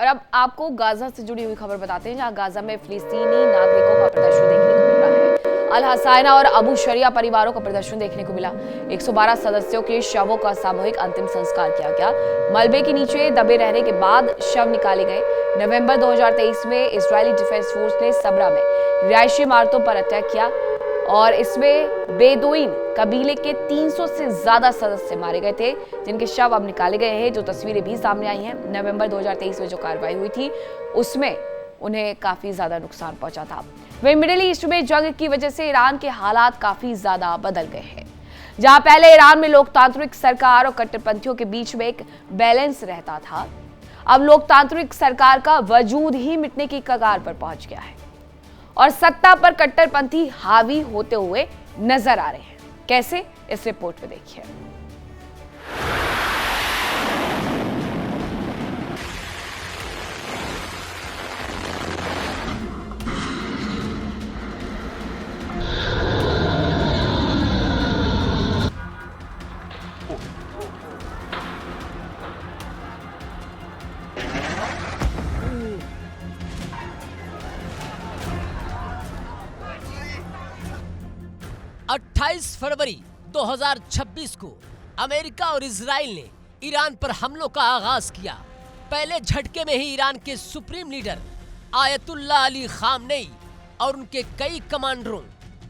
और अब आपको गाजा से जुड़ी हुई खबर बताते हैं, जहां गाजा में फिलिस्तीनी नागरिकों का प्रदर्शन देखने को मिल रहा है। अल हसाइना और अबू शरिया परिवारों का प्रदर्शन देखने को मिला। 112 सदस्यों के शवों का सामूहिक अंतिम संस्कार किया गया। मलबे के नीचे दबे रहने के बाद शव निकाले गए। नवंबर 2023 में इजरायली डिफेंस फोर्स ने सबरा में रिहायशी इमारतों पर अटैक किया और इसमें बेदुइन कबीले के 300 से ज्यादा सदस्य मारे गए थे, जिनके शव अब निकाले गए हैं। जो तस्वीरें भी सामने आई हैं, नवंबर 2023 में जो कार्रवाई हुई थी उसमें उन्हें काफी ज्यादा नुकसान पहुंचा था। वहीं मिडिल ईस्ट में जंग की वजह से ईरान के हालात काफी ज्यादा बदल गए हैं। जहां पहले ईरान में लोकतांत्रिक सरकार और कट्टरपंथियों के बीच में एक बैलेंस रहता था, अब लोकतांत्रिक सरकार का वजूद ही मिटने की कगार पर पहुंच गया है और सत्ता पर कट्टरपंथी हावी होते हुए नजर आ रहे हैं। कैसे, इस रिपोर्ट में देखिए। 28 फरवरी 2026 को अमेरिका और इजराइल ने ईरान पर हमलों का आगाज किया। पहले झटके में ही ईरान के supreme leader ayatollah Ali Khamenei और उनके कई कमांडरों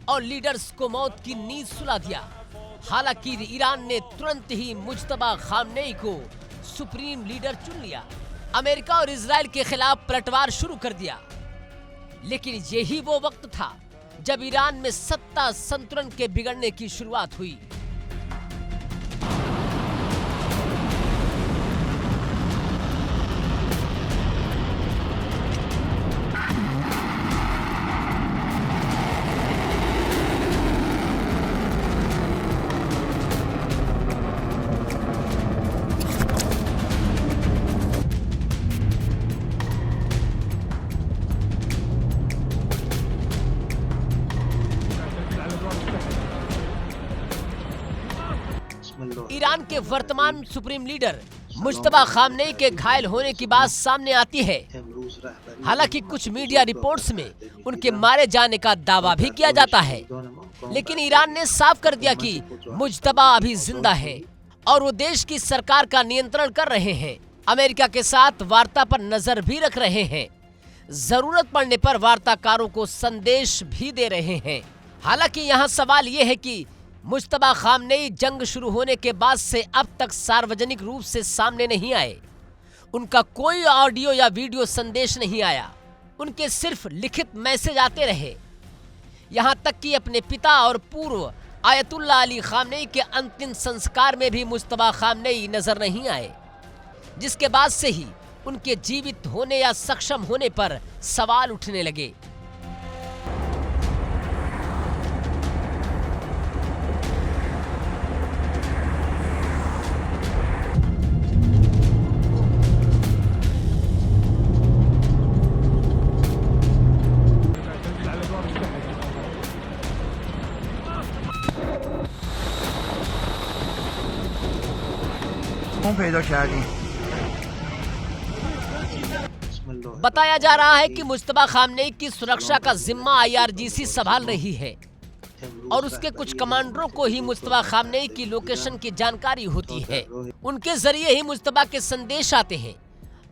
और लीडर्स को मौत की नींद सुला दिया। हालांकि ईरान ने तुरंत ही मुज्तबा खामनेई को सुप्रीम लीडर चुन लिया, अमेरिका और इजराइल के खिलाफ पलटवार शुरू कर दिया। लेकिन यही वो वक्त था जब ईरान में सत्ता संतुलन के बिगड़ने की शुरुआत हुई। ईरान के वर्तमान सुप्रीम लीडर मुज्तबा खामनेई के घायल होने की बात सामने आती है। हालांकि कुछ मीडिया रिपोर्ट्स में उनके मारे जाने का दावा भी किया जाता है, लेकिन ईरान ने साफ कर दिया कि मुज्तबा अभी जिंदा है और वो देश की सरकार का नियंत्रण कर रहे हैं। अमेरिका के साथ वार्ता पर नजर भी रख रहे हैं, जरूरत पड़ने पर वार्ताकारों को संदेश भी दे रहे हैं। हालांकि यहाँ सवाल ये है कि मुज्तबा खामनेई जंग शुरू होने के बाद से अब तक सार्वजनिक रूप से सामने नहीं आए। उनका कोई ऑडियो या वीडियो संदेश नहीं आया, उनके सिर्फ लिखित मैसेज आते रहे। यहाँ तक कि अपने पिता और पूर्व आयतुल्ला अली खामनेई के अंतिम संस्कार में भी मुज्तबा खामनेई नजर नहीं आए, जिसके बाद से ही उनके जीवित होने या सक्षम होने पर सवाल उठने लगे। बताया जा रहा है कि मुज्तबा खामनेई की सुरक्षा का जिम्मा IRGC संभाल रही है और उसके कुछ कमांडरों को ही मुज्तबा खामनेई की लोकेशन की जानकारी होती है। उनके जरिए ही मुज्तबा के संदेश आते हैं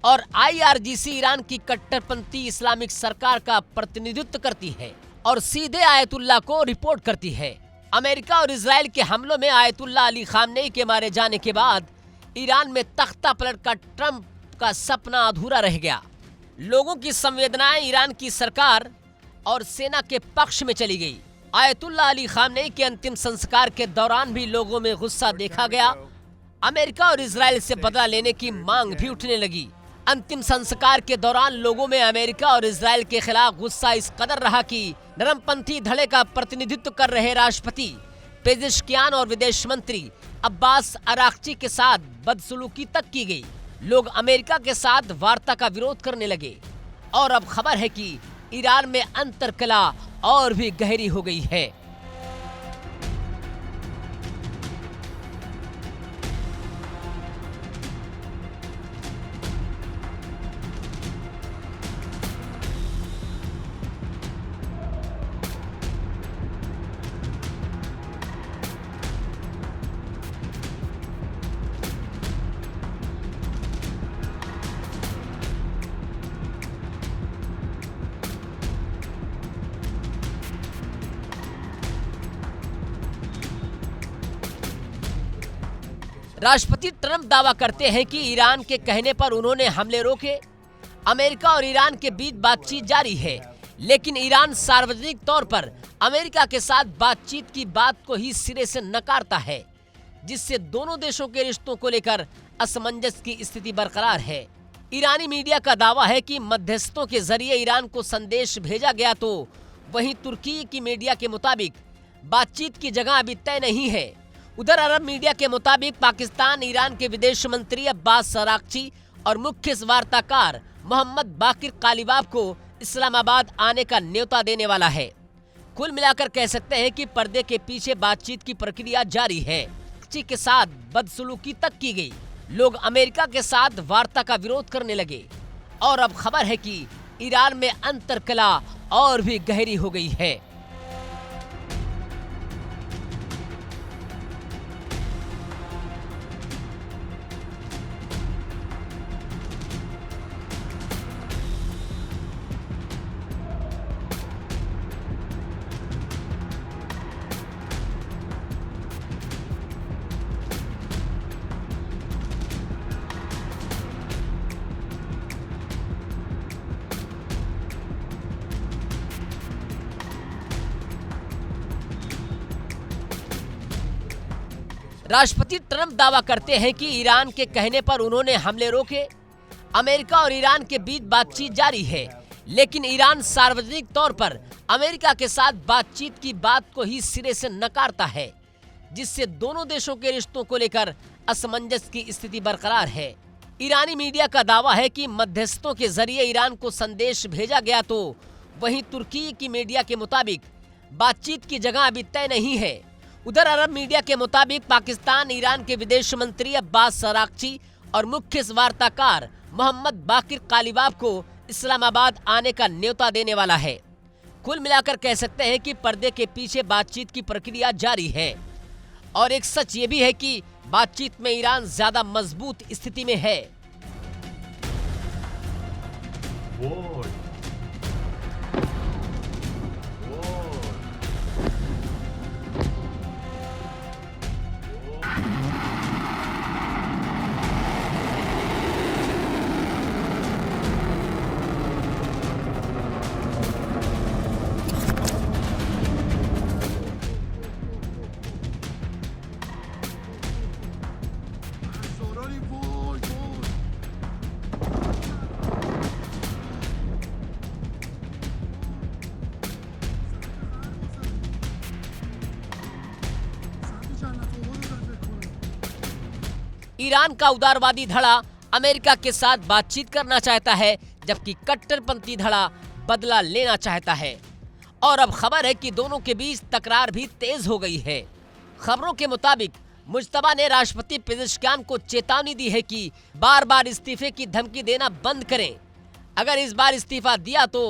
और IRGC ईरान की कट्टरपंथी इस्लामिक सरकार का प्रतिनिधित्व करती है और सीधे आयतुल्ला को रिपोर्ट करती है। अमेरिका और इजराइल के हमलों में आयतुल्ला अली खामनेई के मारे जाने के बाद ईरान में तख्ता पलट का ट्रंप का सपना अधूरा रह गया। लोगों की संवेदनाएं ईरान की सरकार और सेना के पक्ष में चली गई। आयतुल्ला अली खामनेई के अंतिम संस्कार के दौरान भी लोगों में गुस्सा देखा गया। अमेरिका और इजराइल से बदला लेने की मांग भी उठने लगी। अंतिम संस्कार के दौरान लोगों में अमेरिका और इजराइल के खिलाफ गुस्सा इस कदर रहा कि नरमपंथी धड़े का प्रतिनिधित्व कर रहे राष्ट्रपति पेजेश्कियान और विदेश मंत्री अब्बास अराक्ची के साथ बदसलूकी तक की गई। लोग अमेरिका के साथ वार्ता का विरोध करने लगे और अब खबर है कि ईरान में अंतर्कला और भी गहरी हो गई है। राष्ट्रपति ट्रंप दावा करते हैं कि ईरान के कहने पर उन्होंने हमले रोके। अमेरिका और ईरान के बीच बातचीत जारी है, लेकिन ईरान सार्वजनिक तौर पर अमेरिका के साथ बातचीत की बात को ही सिरे से नकारता है, जिससे दोनों देशों के रिश्तों को लेकर असमंजस की स्थिति बरकरार है। ईरानी मीडिया का दावा है कि मध्यस्थों के जरिए ईरान को संदेश भेजा गया, तो वहीं तुर्की की मीडिया के मुताबिक बातचीत की जगह अभी तय नहीं है। उधर अरब मीडिया के मुताबिक पाकिस्तान ईरान के विदेश मंत्री अब्बास अराक्ची और मुख्य वार्ताकार मोहम्मद बाकिर कालिबाफ को इस्लामाबाद आने का न्योता देने वाला है। कुल मिलाकर कह सकते हैं कि पर्दे के पीछे बातचीत की प्रक्रिया जारी है। अराक्ची के साथ बदसलूकी तक की गई। लोग अमेरिका के साथ वार्ता का विरोध करने लगे और अब खबर है कि ईरान में अंतर्कला और भी गहरी हो गई है। राष्ट्रपति ट्रंप दावा करते हैं कि ईरान के कहने पर उन्होंने हमले रोके। अमेरिका और ईरान के बीच बातचीत जारी है, लेकिन ईरान सार्वजनिक तौर पर अमेरिका के साथ बातचीत की बात को ही सिरे से नकारता है, जिससे दोनों देशों के रिश्तों को लेकर असमंजस की स्थिति बरकरार है। ईरानी मीडिया का दावा है कि मध्यस्थों के जरिए ईरान को संदेश भेजा गया, तो वहीं तुर्की की मीडिया के मुताबिक बातचीत की जगह अभी तय नहीं है। उधर अरब मीडिया के मुताबिक पाकिस्तान ईरान के विदेश मंत्री अब्बास अराक्ची और मुख्य वार्ताकार मोहम्मद बाकिर कालिबाफ को इस्लामाबाद आने का न्योता देने वाला है। कुल मिलाकर कह सकते हैं कि पर्दे के पीछे बातचीत की प्रक्रिया जारी है और एक सच ये भी है कि बातचीत में ईरान ज्यादा मजबूत स्थिति में है। ईरान का उदारवादी धड़ा अमेरिका के साथ बातचीत करना चाहता है, जबकि कट्टरपंथी धड़ा बदला लेना चाहता है। और अब खबर है कि दोनों के बीच तकरार भी तेज हो गई है। खबरों के मुताबिक मुज्तबा ने राष्ट्रपति पेजेश्कियान को चेतावनी दी है कि बार बार इस्तीफे की धमकी देना बंद करें। अगर इस बार इस्तीफा दिया तो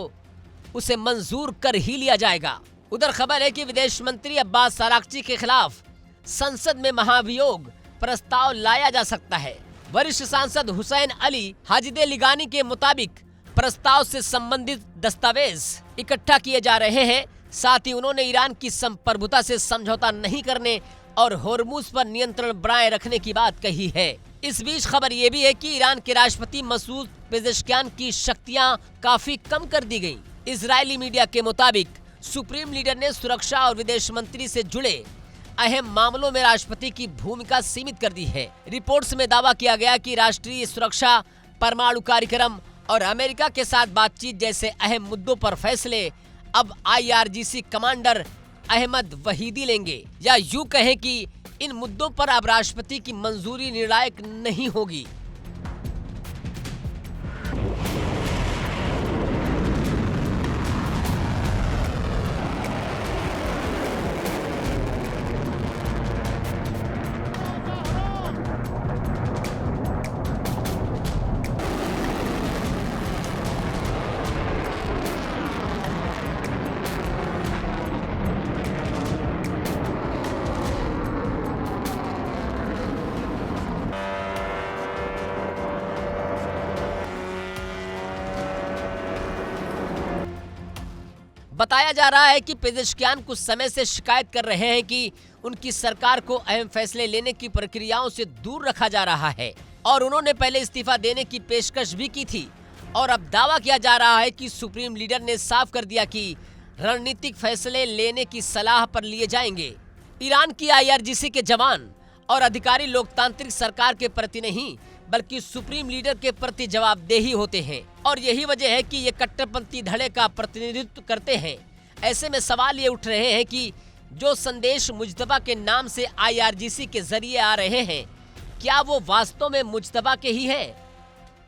उसे मंजूर कर ही लिया जाएगा। उधर खबर है कि विदेश मंत्री अब्बास अराक्ची के खिलाफ संसद में महाभियोग प्रस्ताव लाया जा सकता है। वरिष्ठ सांसद हुसैन अली हाजिदे लिगानी के मुताबिक प्रस्ताव से संबंधित दस्तावेज इकट्ठा किए जा रहे हैं। साथ ही उन्होंने ईरान की संप्रभुता से समझौता नहीं करने और होर्मुज पर नियंत्रण बनाए रखने की बात कही है। इस बीच खबर ये भी है कि ईरान के राष्ट्रपति मसूद पेजेश्कियान की शक्तियां काफी कम कर दी गयी। इजरायली मीडिया के मुताबिक सुप्रीम लीडर ने सुरक्षा और विदेश मंत्री से जुड़े अहम मामलों में राष्ट्रपति की भूमिका सीमित कर दी है। रिपोर्ट्स में दावा किया गया कि राष्ट्रीय सुरक्षा, परमाणु कार्यक्रम और अमेरिका के साथ बातचीत जैसे अहम मुद्दों पर फैसले अब IRGC कमांडर अहमद वहीदी लेंगे, या यूं कहें कि इन मुद्दों पर अब राष्ट्रपति की मंजूरी निर्णायक नहीं होगी। बताया जा रहा है कि पेजेश्कियान कुछ समय से शिकायत कर रहे हैं कि उनकी सरकार को अहम फैसले लेने की प्रक्रियाओं से दूर रखा जा रहा है और उन्होंने पहले इस्तीफा देने की पेशकश भी की थी। और अब दावा किया जा रहा है कि सुप्रीम लीडर ने साफ कर दिया कि रणनीतिक फैसले लेने की सलाह पर लिए जाएंगे। ईरान की IRGC के जवान और अधिकारी लोकतांत्रिक सरकार के प्रति नहीं बल्कि सुप्रीम लीडर के प्रति जवाबदेही होते हैं और यही वजह है कि ये कट्टरपंथी धड़े का प्रतिनिधित्व करते हैं। ऐसे में सवाल ये उठ रहे हैं कि जो संदेश मुज्तबा के नाम से IRGC के जरिए आ रहे हैं, क्या वो वास्तव में मुज्तबा के ही है?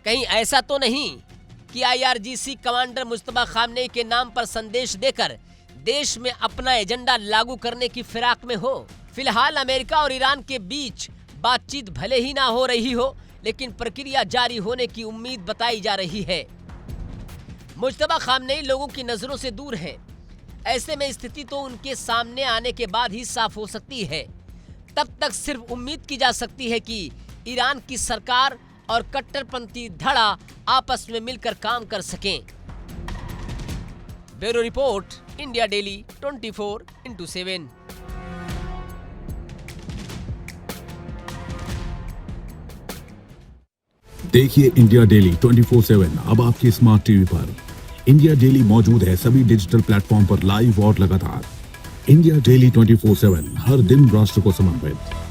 कहीं ऐसा तो नहीं कि IRGC कमांडर मुज्तबा खामनेई के नाम पर संदेश देकर देश में अपना एजेंडा लागू करने की फिराक में हो? फिलहाल अमेरिका और ईरान के बीच बातचीत भले ही ना हो रही हो, लेकिन प्रक्रिया जारी होने की उम्मीद बताई जा रही है। मुज्तबा खामनेई लोगों की नजरों से दूर है। ऐसे में स्थिति तो उनके सामने आने के बाद ही साफ हो सकती है। तब तक सिर्फ उम्मीद की जा सकती है कि ईरान की सरकार और कट्टरपंथी धड़ा आपस में मिलकर काम कर सकें। Bureau report, India daily 24/7। देखिए इंडिया डेली 24/7 अब आपके स्मार्ट टीवी पर। इंडिया डेली मौजूद है सभी डिजिटल प्लेटफॉर्म पर लाइव और लगातार। इंडिया डेली 24/7 हर दिन राष्ट्र को समर्पित।